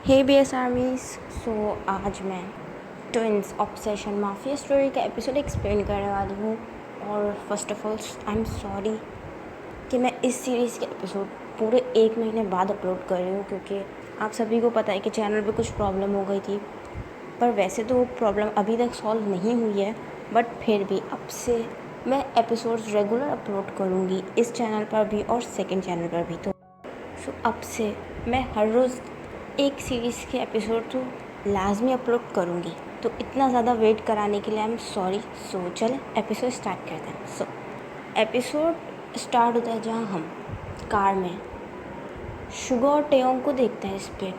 हे BS आर्मीज। सो आज मैं twins obsession mafia story का एपिसोड एक्सप्लेन करने वाली हूँ। और first of all I am sorry कि मैं इस सीरीज़ के एपिसोड पूरे 1 महीने बाद अपलोड कर रही हूँ, क्योंकि आप सभी को पता है कि चैनल पे कुछ प्रॉब्लम हो गई थी। पर वैसे तो वो प्रॉब्लम अभी तक सॉल्व नहीं हुई है, बट फिर भी अब से मैं एपिसोड्स रेगुलर अपलोड करूँगी इस चैनल पर भी और सेकंड चैनल पर भी। तो अब से मैं हर रोज़ एक सीरीज़ के एपिसोड तो लाजमी अपलोड करूँगी। तो इतना ज़्यादा वेट कराने के लिए आई एम सॉरी। सो चलें एपिसोड स्टार्ट करते हैं। सो एपिसोड स्टार्ट होता है जहाँ हम कार में शुगा और टेयोंग को देखते हैं। इस पर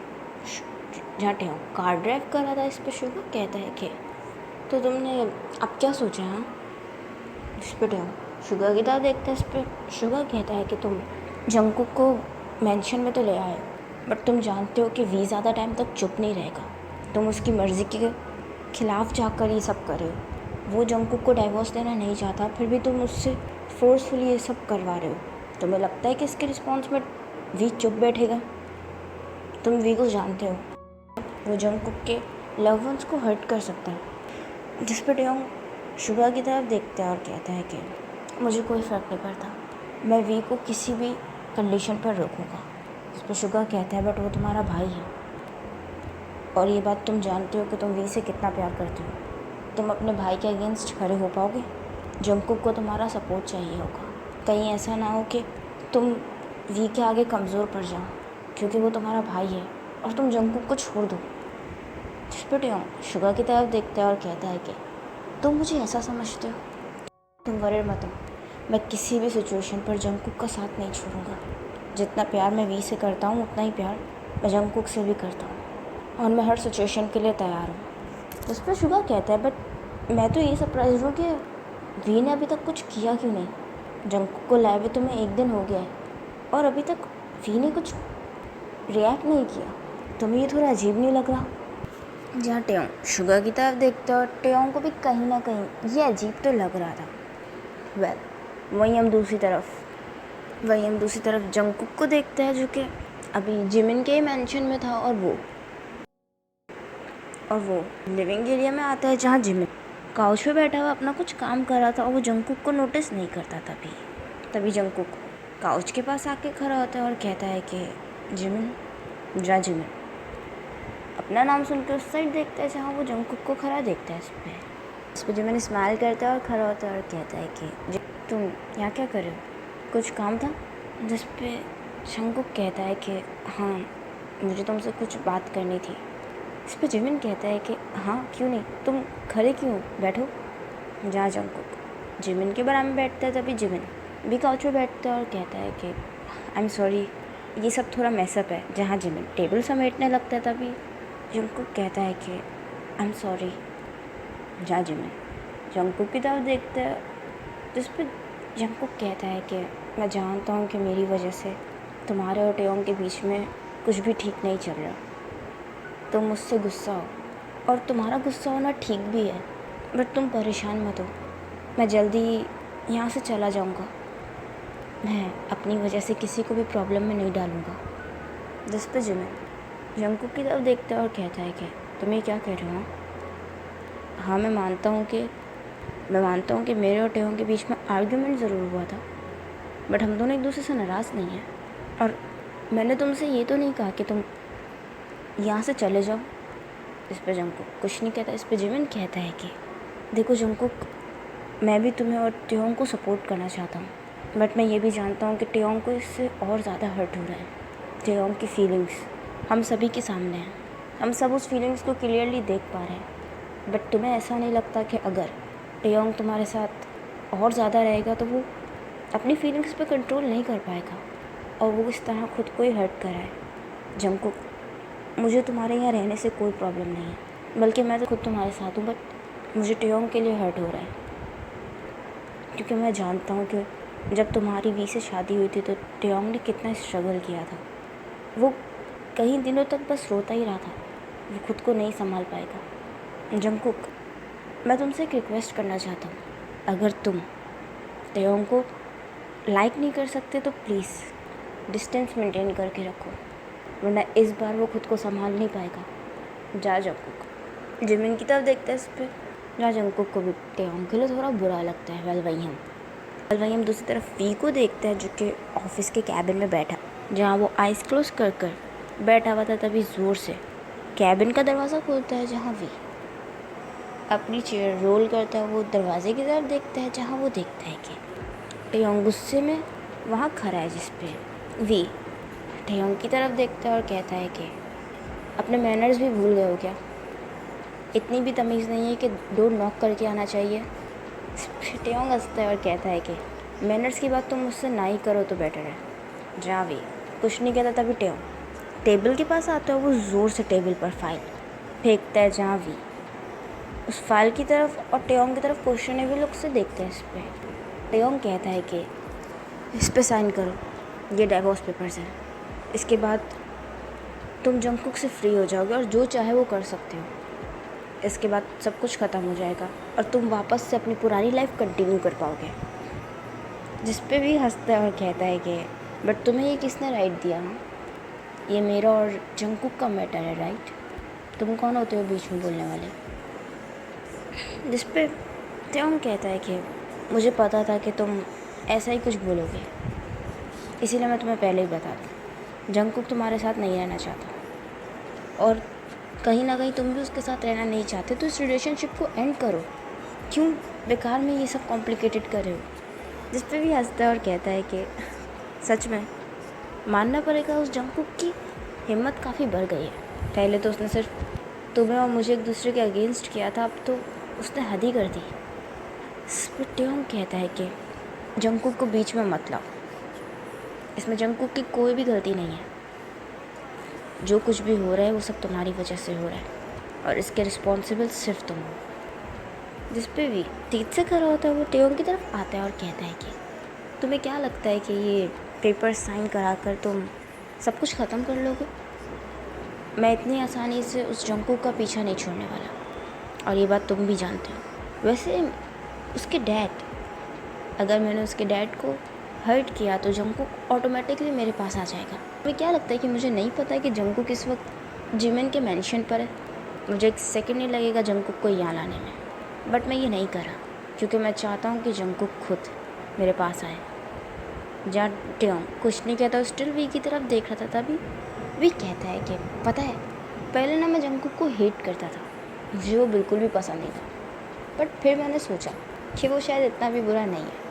जहाँ टेयोंग कार ड्राइव कर रहा था, इस पर शुगा कहता है कि तो तुमने अब क्या सोचा है? इस पर टेयोंग शुगा की तरफ देखते हैं। इस पर शुगा कहता है कि तुम जंगकुक को मेंशन में तो ले आए, बट तुम जानते हो कि वी ज़्यादा टाइम तक चुप नहीं रहेगा। तुम उसकी मर्ज़ी के खिलाफ जाकर ये सब कर रहे हो। वो जंगकुक को डाइवोर्स देना नहीं चाहता, फिर भी तुम उससे फोर्सफुली ये सब करवा रहे हो। तुम्हें लगता है कि इसके रिस्पॉन्स में वी चुप बैठेगा? तुम वी को जानते हो, वो जंगकुक के लव वंस को हर्ट कर सकता है। जिस पर टेयोंग शुगा की तरफ देखता है और कहता है कि मुझे कोई फ़र्क नहीं पड़ता, मैं वी को किसी भी कंडीशन पर रोकूंगा। इस पर शुगा कहता है बट वो तुम्हारा भाई है, और ये बात तुम जानते हो कि तुम वी से कितना प्यार करते हो। तुम अपने भाई के अगेंस्ट खड़े हो पाओगे? जंगकुक को तुम्हारा सपोर्ट चाहिए होगा। कहीं ऐसा ना हो कि तुम वी के आगे कमज़ोर पड़ जाओ, क्योंकि वो तुम्हारा भाई है और तुम जंगकुक को छोड़ दो। जिस पर टेयोंग शुगा की तरफ देखता है और कहता है कि तुम मुझे ऐसा समझते हो? तुम वरीड मत हो, मैं किसी भी सिचुएशन पर जंगकुक का साथ नहीं छोड़ूंगा। जितना प्यार मैं वी से करता हूँ उतना ही प्यार मैं जंगकुक से भी करता हूँ, और मैं हर सिचुएशन के लिए तैयार हूँ। उस पर शुगा कहता है बट मैं तो ये सरप्राइज हूँ कि वी ने अभी तक कुछ किया क्यों नहीं? जंगकुक को लाए हुए तुम्हें 1 दिन हो गया है और अभी तक वी ने कुछ रिएक्ट नहीं किया। तुम्हें ये थोड़ा अजीब नहीं लग रहा? जहाँ टेयोंग शुगा की तरफ देखता है और टेयोंग को भी कहीं ना कहीं ये अजीब तो लग रहा था। वहीं हम दूसरी तरफ जंगकुक को देखते हैं, जो कि अभी जिमिन के मेंशन में था, और वो लिविंग एरिया में आता है जहाँ जिमिन काउच पे बैठा हुआ अपना कुछ काम कर रहा था और वो जंगकुक को नोटिस नहीं करता। तभी जंगकुक काउच के पास आके खड़ा होता है और कहता है कि जिमिन अपना नाम सुन के उस साइड देखता है जहाँ वो जंगकुक को खड़ा देखता है। इस पर जिमिन स्माइल करता है और खड़ा होता है और कहता है कि तुम यहाँ क्या कर रहे हो? कुछ काम था? जिस पे जंगकुक कहता है कि हाँ, मुझे तुमसे कुछ बात करनी थी। इस पे जिमिन कहता है कि हाँ क्यों नहीं, तुम खड़े क्यों, बैठो। जहाँ जंगकुक जिमिन के बराबर में बैठता है, तभी जिमिन भी काउच पे बैठता है और कहता है कि आई एम सॉरी, ये सब थोड़ा मैसअप है। जहाँ जिमिन टेबल समेटने लगता है, तभी जंगकुक कहता है कि आई एम सॉरी। जहाँ जिमिन जंगकुक की तरफ देखता है, जिस पर जंगकुक कहता है कि मैं जानता हूँ कि मेरी वजह से तुम्हारे और टेयोंग के बीच में कुछ भी ठीक नहीं चल रहा। तुम मुझसे गुस्सा हो, और तुम्हारा गुस्सा होना ठीक भी है, बट तुम परेशान मत हो। मैं जल्दी यहाँ से चला जाऊँगा। मैं अपनी वजह से किसी को भी प्रॉब्लम में नहीं डालूँगा। जिस पर जिमिन जंगकुक की तरफ देखता है और कहता है कि तुम ये क्या कह रहे हो? हाँ, मैं मानता हूँ कि मेरे और टेयोंग के बीच में आर्ग्यूमेंट ज़रूर हुआ था, बट हम दोनों एक दूसरे से नाराज़ नहीं हैं, और मैंने तुमसे ये तो नहीं कहा कि तुम यहाँ से चले जाओ। इस पर जंगकुक कुछ नहीं कहता। इस पर जिमिन कहता है कि देखो जंगकुक, मैं भी तुम्हें और टेयोंग को सपोर्ट करना चाहता हूँ, बट मैं ये भी जानता हूँ कि टेयोंग को इससे और ज़्यादा हर्ट हो रहा है। टेयोंग की फीलिंग्स हम सभी के सामने हैं, हम सब उस फीलिंग्स को क्लियरली देख पा रहे हैं। बट तुम्हें ऐसा नहीं लगता कि अगर टेयोंग तुम्हारे साथ और ज़्यादा रहेगा तो वो अपनी फीलिंग्स पे कंट्रोल नहीं कर पाएगा, और वो इस तरह खुद को ही हर्ट कराए? जंगकुक, मुझे तुम्हारे यहाँ रहने से कोई प्रॉब्लम नहीं है, बल्कि मैं तो खुद तुम्हारे साथ हूँ, बट मुझे टेयोंग के लिए हर्ट हो रहा है, क्योंकि मैं जानता हूँ कि जब तुम्हारी वी से शादी हुई थी तो टेयोंग ने कितना स्ट्रगल किया था। वो कई दिनों तक बस रोता ही रहा था, वो खुद को नहीं संभाल पाएगा। जंगकुक, मैं तुमसे एक रिक्वेस्ट करना चाहता हूँ, अगर तुम टेयोंग को लाइक नहीं कर सकते तो प्लीज़ डिस्टेंस मेंटेन करके रखो। वरना इस बार वो खुद को संभाल नहीं पाएगा। जा जंगकुक। जिमिन की तरफ देखता है इस पर। जा जंगकुक को भी टेयोंग के लिए थोड़ा बुरा लगता है। वही हम दूसरी तरफ वी को देखते हैं जो कि ऑफिस के कैबिन में बैठा, जहाँ वो आइस क्लोज कर बैठा हुआ था। तभी ज़ोर से कैबिन का दरवाज़ा खोलता है, जहाँ वी अपनी चेयर रोल करता है। वो दरवाजे की तरफ देखता है, जहाँ वो देखता है कि टेयोंग गुस्से में वहाँ खड़ा है, जिस पे वी टेयोंग की तरफ देखता है और कहता है कि अपने मैनर्स भी भूल गए हो क्या? इतनी भी तमीज़ नहीं है कि डोर नॉक करके आना चाहिए? टेयोंग हंसता है और कहता है कि मैनर्स की बात तुम मुझसे ना ही करो तो बेटर है। जा वी। कुछ नहीं कहता। तभी टेयोंग टेबल के पास आता है। वो ज़ोर से टेबल पर फाइल फेंकता है, जहाँ वी उस फाइल की तरफ और टेयोंग की तरफ क्वेश्चनेबल लुक से देखते हैं। इस पर टेयोंग कहता है कि इस पे साइन करो, ये डाइवोर्स पेपर्स हैं। इसके बाद तुम जंगकुक से फ्री हो जाओगे और जो चाहे वो कर सकते हो। इसके बाद सब कुछ ख़त्म हो जाएगा और तुम वापस से अपनी पुरानी लाइफ कंटिन्यू कर पाओगे। जिस पे भी हंसता है और कहता है कि बट तुम्हें ये किसने राइट दिया? ये मेरा और जंगकुक का मैटर है, राइट? तुम कौन होते हो बीच में बोलने वाले? जिस पे टेयोंग कहता है कि मुझे पता था कि तुम ऐसा ही कुछ बोलोगे, इसीलिए मैं तुम्हें पहले ही बता दूँ। जंगकुक तुम्हारे साथ नहीं रहना चाहता और कहीं ना कहीं तुम भी उसके साथ रहना नहीं चाहते, तो इस रिलेशनशिप को एंड करो। क्यों बेकार में ये सब कॉम्प्लिकेटेड कर रहे हो? जिस पे भी हंसता है और कहता है कि सच में मानना पड़ेगा, उस जंगकुक की हिम्मत काफ़ी बढ़ गई है। पहले तो उसने सिर्फ तुम्हें और मुझे एक दूसरे के अगेंस्ट किया था, अब तो उसने हद ही कर दी। इस पर टेयोंग कहता है कि जंगकुक को बीच में मत लाओ, इसमें जंगकुक की कोई भी गलती नहीं है। जो कुछ भी हो रहा है वो सब तुम्हारी वजह से हो रहा है और इसके रिस्पॉन्सिबल सिर्फ तुम हो। जिस पे भी तेज से खड़ा होता है, वो टेयोंग की तरफ आता है और कहता है कि तुम्हें क्या लगता है कि ये पेपर साइन करा कर तुम सब कुछ ख़त्म कर लोगे? मैं इतनी आसानी से उस जंगकुक का पीछा नहीं छोड़ने वाला और ये बात तुम भी जानते हो। वैसे उसके डैड, अगर मैंने उसके डैड को हर्ट किया तो जंगकुक ऑटोमेटिकली मेरे पास आ जाएगा। तुम्हें क्या लगता है कि मुझे नहीं पता है कि जंगकुक इस वक्त जिमिन के मेंशन पर है? मुझे एक सेकंड नहीं लगेगा जंगकुक को यहाँ लाने में, बट मैं ये नहीं कर रहा क्योंकि मैं चाहता हूँ कि जंगकुक खुद मेरे पास आए। जहाँ टेयोंग कुछ नहीं कहता, स्टिल वी की तरफ देख रहा था। तभी वी कहता है कि पता है, पहले ना मैं जंगकुक को हेट करता था, मुझे वो बिल्कुल भी पसंद नहीं था, बट फिर मैंने सोचा कि वो शायद इतना भी बुरा नहीं है।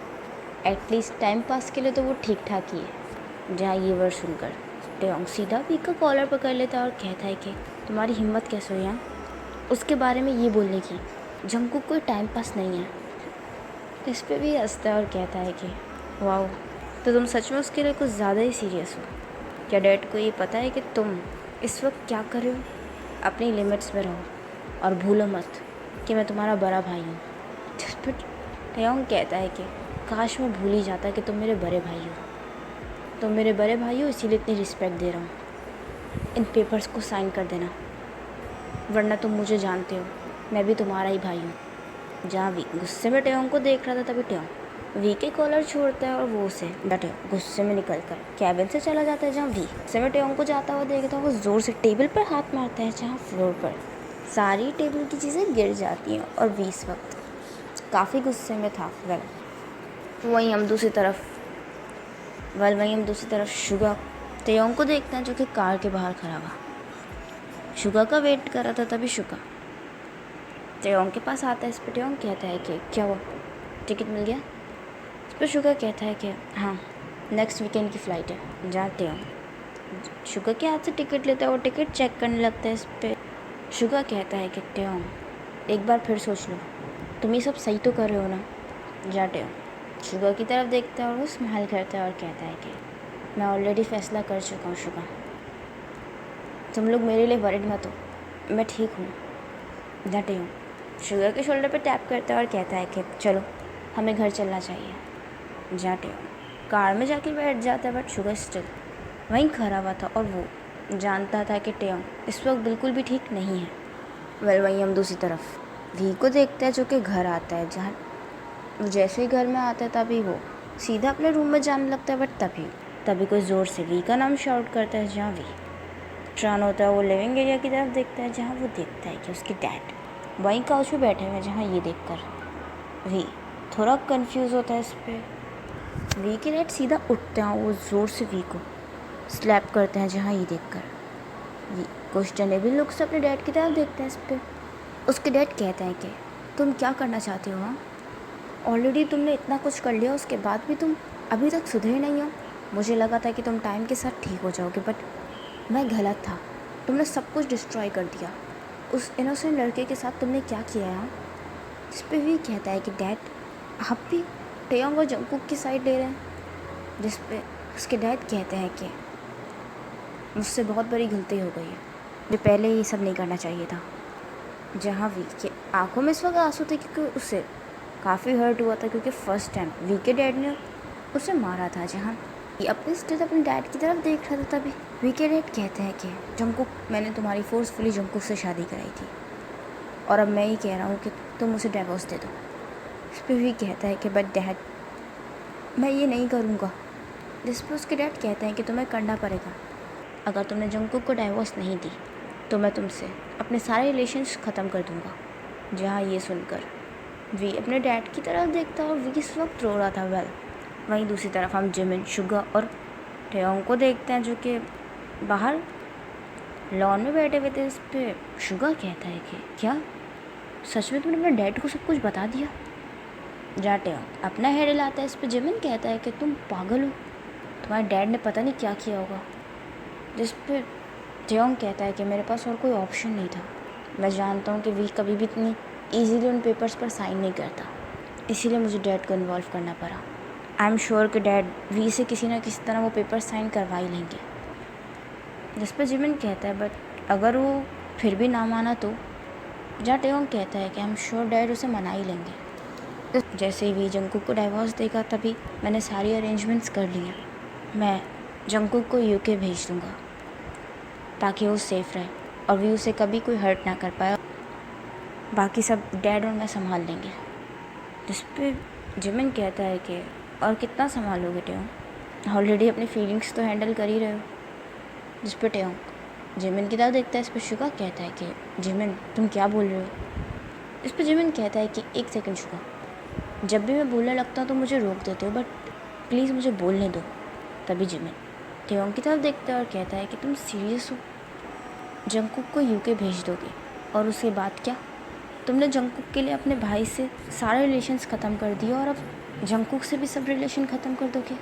एटलीस्ट टाइम पास के लिए तो वो ठीक ठाक ही है। जहाँ ये वर्ड सुनकर टेयोंग सीधा वी का कॉलर पकड़ लेता है और कहता है कि तुम्हारी हिम्मत कैसे हुई यहाँ उसके बारे में ये बोलने की? जंगकुक कोई टाइम पास नहीं है। इस पर भी हंसता है और कहता है कि वाह, तो तुम सच में उसके लिए कुछ ज़्यादा ही सीरियस हो। क्या डैड को ये पता है कि तुम इस वक्त क्या कर रहे हो? अपनी लिमिट्स में रहो और भूलो मत कि मैं तुम्हारा बड़ा भाई हूँ। जिस पर टेयोंग कहता है कि काश मैं भूल ही जाता कि तुम मेरे बड़े भाई हो। तुम मेरे बड़े भाई हो, इसीलिए इतनी रिस्पेक्ट दे रहा हूँ। इन पेपर्स को साइन कर देना, वरना तुम मुझे जानते हो, मैं भी तुम्हारा ही भाई हूँ। जहाँ वी गुस्से में टेयोंग को देख रहा था, तभी टेयोंग वी के कॉलर छोड़ता है और वो उसे टेयोंग गुस्से में निकल कर कैबिन से चला जाता है। जहाँ वी गुस्से में टेयोंग को जाता हुआ देखता है, वो ज़ोर से टेबल पर हाथ मारता है, जहाँ फ्लोर पर सारी टेबल की चीज़ें गिर जाती हैं और वी इस वक्त काफ़ी गुस्से में था। वहीं हम दूसरी तरफ शुगा टेयोंग को देखते हैं, जो कि कार के बाहर खड़ा हुआ शुगा का वेट कर रहा था। तभी शुगा टेयोंग के पास आता है। इस पर टेयोंग कहता है कि क्या हुआ, टिकट मिल गया? इस पर शुगा कहता है कि हाँ, नेक्स्ट वीकेंड की फ़्लाइट है। जहाँ टेयोंग शुगा के हाथ से टिकट लेता है और टिकट चेक करने लगता है। इस पर शुगा कहता है कि टेयोंग एक बार फिर सोच लो, तुम ये सब सही तो कर रहे हो ना? जहाँ टेयोंग शुगा की तरफ देखता है और वो स्माइल करता है और कहता है कि मैं ऑलरेडी फ़ैसला कर चुका हूँ शुगा, तुम लोग मेरे लिए वरिड मत हो, मैं ठीक हूँ। डटे हूँ। शुगर के शोल्डर पर टैप करता है और कहता है कि चलो हमें घर चलना चाहिए। जाते हो कार में जाके बैठ जाता है, बट शुगर स्टिल वहीं खड़ा हुआ था और वो जानता था कि टेयोंग इस वक्त बिल्कुल भी ठीक नहीं है। वहीं हम दूसरी तरफ वी को देखते हैं, जो कि घर आता है। जहाँ वो जैसे ही घर में आता है तभी वो सीधा अपने रूम में जाने लगता है, बट तभी कोई ज़ोर से वी का नाम शाउट करता है। जहाँ वी चान होता है वो लिविंग एरिया की तरफ देखता है जहाँ वो देखता है कि उसके डैड वहीं काउच पे बैठे हुए हैं जहाँ ये देखकर वी थोड़ा कंफ्यूज होता है इस पर। वी के डैड सीधा उठते हैं, वो ज़ोर से वी को स्लैप करते हैं जहाँ ये देखकर वी क्वेश्चनेबल लुक से अपने डैड की तरफ देखते हैं इस पर। उसके डैड कहते हैं कि तुम क्या करना चाहते हो? हाँ, ऑलरेडी तुमने इतना कुछ कर लिया, उसके बाद भी तुम अभी तक सुधरे नहीं हो। मुझे लगा था कि तुम टाइम के साथ ठीक हो जाओगे, बट मैं गलत था। तुमने सब कुछ डिस्ट्रॉय कर दिया। उस इनोसेंट लड़के के साथ तुमने क्या किया है? जिस पे भी कहता है कि डैड आप भी टेयोंग और जंगकुक की साइड ले रहे हैं। जिस पे उसके डैड कहते हैं कि मुझसे बहुत बड़ी गलती हो गई है, मुझे पहले ये सब नहीं करना चाहिए था। जहाँ वी के आंखों में इस वक्त आंसू थे क्योंकि उसे काफ़ी हर्ट हुआ था, क्योंकि फर्स्ट टाइम वी के डैड ने उसे मारा था। जहाँ ये अपने स्टेज अपने डैड की तरफ देख रहा था, तभी वी के डैड कहते हैं कि जंगकुक, मैंने तुम्हारी फोर्सफुली जंगकुक से शादी कराई थी और अब मैं ही कह रहा हूँ कि तुम उसे डिवोर्स दे दो। इस पर वी कहता है कि बट डैड मैं ये नहीं करूँगा। जिस पर उसके डैड कहते हैं कि तुम्हें करना पड़ेगा। अगर तुमने जंगकुक को डिवोर्स नहीं दी तो मैं तुमसे अपने सारे रिलेशंस ख़त्म कर दूँगा। जहाँ ये सुनकर वी अपने डैड की तरफ देखता और वी इस वक्त रो रहा था। वेल, वहीं दूसरी तरफ हम जिमिन, शुगा और टेयोंग को देखते हैं जो कि बाहर लॉन में बैठे हुए थे। इस पर शुगा कहता है कि क्या सच में तुमने अपने डैड को सब कुछ बता दिया? जहाँ टेयोंग अपना हेड हिलाता है, इस पर जिमिन कहता है कि तुम पागल हो, तुम्हारे डैड ने पता नहीं क्या किया होगा। जिस पर टेयोंग कहता है कि मेरे पास और कोई ऑप्शन नहीं था। मैं जानता हूँ कि वी कभी भी इतनी ईजीली उन पेपर्स पर साइन नहीं करता, इसीलिए मुझे डैड को इन्वॉल्व करना पड़ा। आई एम श्योर कि डैड वी से किसी ना किसी तरह वो पेपर साइन करवा ही लेंगे। जिस पर जिमिन कहता है बट अगर वो फिर भी ना माना तो? जहाँ टेयोंग कहता है कि आई एम श्योर डैड उसे मना ही लेंगे। जैसे ही वी जंगकुक को डाइवोर्स देगा तभी मैंने सारी अरेंजमेंट्स कर ली हैं। मैं जंगकुक को यूके भेज दूँगा ताकि वो सेफ़ रहे और वी उसे कभी कोई हर्ट ना कर पाए। बाकी सब डैड और मैं संभाल लेंगे। जिस पे जिमिन कहता है कि और कितना संभालोगे टेयोंग, ऑलरेडी अपनी फीलिंग्स तो हैंडल कर ही रहे हो। जिस पे टेयोंग जिमिन की तरफ देखता है। इस पर शुगा कहता है कि जिमिन तुम क्या बोल रहे हो? इस पर जिमिन कहता है कि एक सेकंड शुगा, जब भी मैं बोलने लगता हूँ तो मुझे रोक देते हो, बट प्लीज़ मुझे बोलने दो। तभी जिमिन टेयोंग की तरफ देखता है और कहता है कि तुम सीरियस हो? जंगकुक को यूके भेज दोगे और उसके बाद क्या? तुमने जंगकुक के लिए अपने भाई से सारे रिलेशंस ख़त्म कर दिए और अब जंगकुक से भी सब रिलेशन ख़त्म कर दोगे?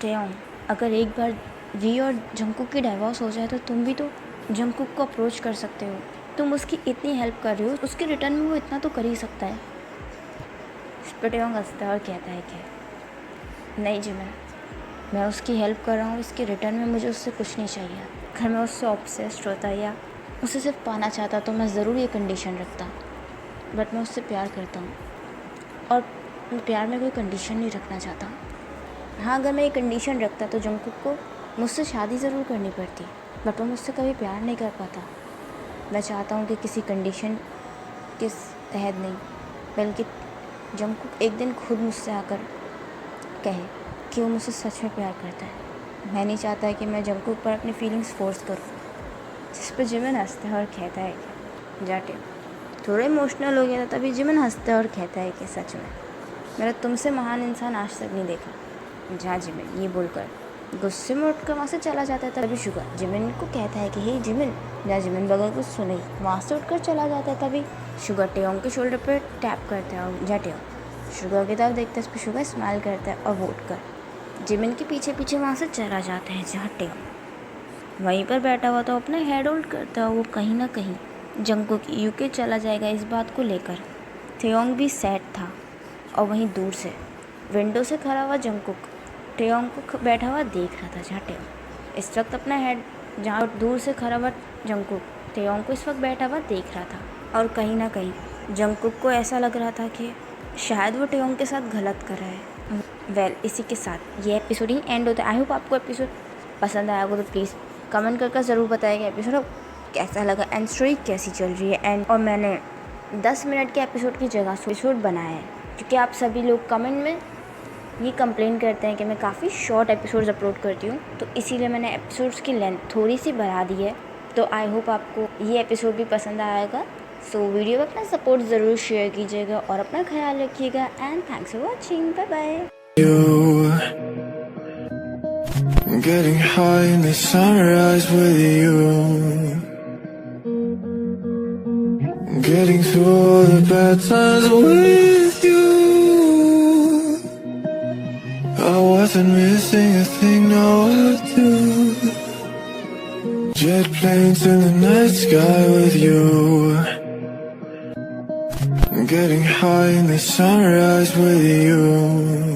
टेयोंग, अगर एक बार वी और जंगकुक की डाइवोर्स हो जाए तो तुम भी तो जंगकुक को अप्रोच कर सकते हो। तुम उसकी इतनी हेल्प कर रहे हो, उसके रिटर्न में वो इतना तो कर ही सकता है। इस पर टेयोंग हंसता है और कहता है कि नहीं जिमिन, मैं उसकी हेल्प कर रहा हूँ, इसके रिटर्न में मुझे उससे कुछ नहीं चाहिए। अगर मैं उससे ऑब्सेस्ड होता या उसे सिर्फ पाना चाहता तो मैं ज़रूर ये कंडीशन रखता, बट मैं उससे प्यार करता हूँ और मैं प्यार में कोई कंडीशन नहीं रखना चाहता। हाँ, अगर मैं ये कंडीशन रखता तो जंगकुक को मुझसे शादी ज़रूर करनी पड़ती, बट वो मुझसे कभी प्यार नहीं कर पाता। मैं चाहता हूँ कि किसी कंडीशन के तहत नहीं, बल्कि जंगकुक एक दिन खुद मुझसे आकर कहे कि वो मुझसे सच में प्यार करता है। मैं नहीं चाहता है कि मैं जंगकुक पर अपनी फीलिंग्स फोर्स करूँ। जिस पर जिमिन हंसता है और कहता है कि जाटे थोड़ा इमोशनल हो गया था। तभी जिमिन हंसता है और कहता है कि सच में मैंने तुमसे महान इंसान आज तक नहीं देखा। जहाँ जिमिन ये बोलकर गुस्से में उठकर वहाँ से चला जाता है, तभी शुगा जिमिन को कहता है कि हे जिमिन। जहाँ जिमिन बगल कुछ सुने वहाँ से उठकर चला जाता है। तभी शुगा टेयोंग के शोल्डर पर टैप करता है और जहाँ टेयोंग शुगा की तरफ देखता है, इस पर शुगा स्माइल करता है और वो उठकर जिमिन के पीछे पीछे वहाँ से चला जाता है। जहाँ टेयोंग वहीं पर बैठा हुआ तो अपना हेड होल्ड करता है। वो कहीं ना कहीं जंगकुक यूके चला जाएगा इस बात को लेकर टेयोंग भी सैड था। और वहीं दूर से विंडो से खड़ा हुआ जंगकुक टेयोंग को बैठा हुआ देख रहा था। जहाँ टेयोंग इस वक्त अपना हेड, जहाँ दूर से खड़ा हुआ जंगकुक टेयोंग को इस वक्त बैठा हुआ देख रहा था और कहीं ना कहीं जंगकुक को ऐसा लग रहा था कि शायद वो टेयोंग के साथ गलत कर रहा है। वेल, इसी के साथ ये एपिसोड ही एंड होता है। आई होप आपको एपिसोड पसंद आया होगा, तो प्लीज़ कमेंट करके ज़रूर बताइएगा एपिसोड कैसा लगा एंड स्टोरी कैसी चल रही है। एंड और मैंने 10 मिनट के एपिसोड की जगह एपिसोड बनाया है क्योंकि आप सभी लोग कमेंट में ये कंप्लेन करते हैं कि मैं काफ़ी शॉर्ट एपिसोड्स अपलोड करती हूँ, तो इसीलिए मैंने एपिसोड्स की लेंथ थोड़ी सी बढ़ा दी है तो आई होप आपको ये एपिसोड भी पसंद आएगा। सो वीडियो में अपना सपोर्ट ज़रूर शेयर कीजिएगा और अपना ख्याल रखिएगा। And thanks for watching, bye bye. Getting high in the sunrise with you, getting through all the bad times with you. I wasn't missing a thing, no I do. Jet planes in the night sky with you, getting high in the sunrise with you.